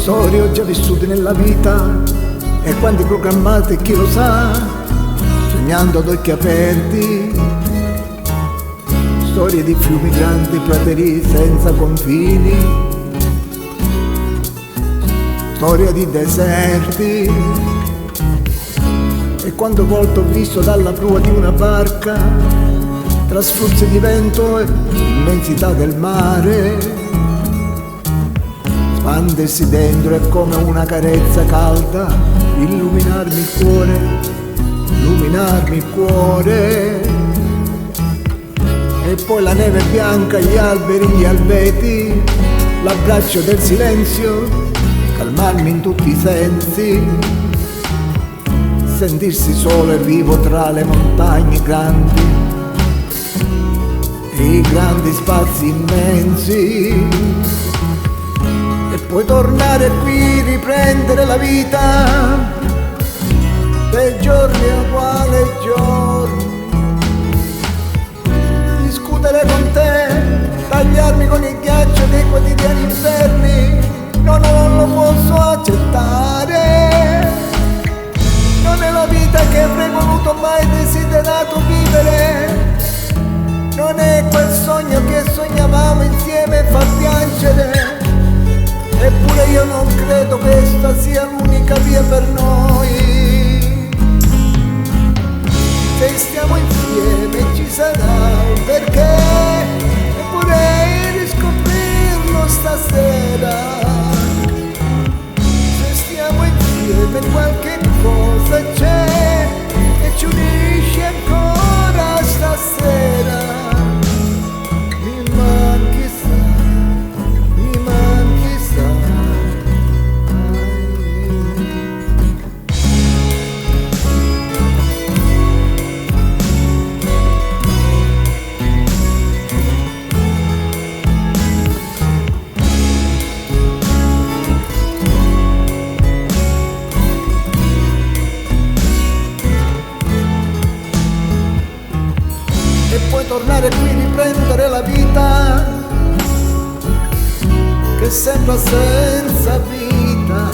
storie ho già vissute nella vita e quanti programmate chi lo sa, sognando ad occhi aperti, storie di fiumi grandi, praterie senza confini, storia di deserti. E quando volte ho visto dalla prua di una barca, tra spruzzi di vento e l'immensità del mare, espandersi dentro è come una carezza calda, illuminarmi il cuore, illuminarmi il cuore. E poi la neve bianca, gli alberi, gli albeti, l'abbraccio del silenzio, calmarmi in tutti i sensi, sentirsi solo e vivo tra le montagne grandi e i grandi spazi immensi. E poi tornare qui, riprendere la vita dei giorni uguali ai giorni, discutere con te, tagliarmi con il ghiaccio dei quotidiani inferni. No, non lo posso accettare, non è la vita che avrei voluto mai desiderato vivere, non è quel sogno che sognavamo insieme e fa piangere. Eppure io non credo che questa sia l'unica via per noi. Se stiamo insieme ci sarà un perché, e vorrei riscoprirlo stasera. Se stiamo insieme qualche cosa c'è che ci unisce ancora stasera. Mi manchi e poi tornare qui, riprendere la vita che sembra senza vita,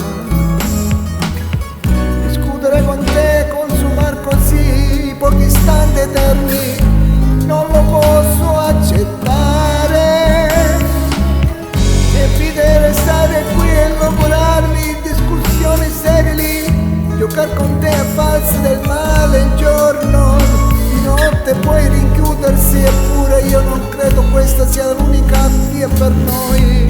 discutere con te, consumar così pochi istanti eterni, non lo posso accettare. E vedere stare qui e lavorarmi in discussioni sterili, giocare con te a farsi del male il giorno, di notte poi rinchiudersi. Eppure io non credo questa sia l'unica via per noi.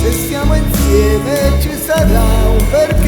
Se stiamo insieme ci sarà un perché.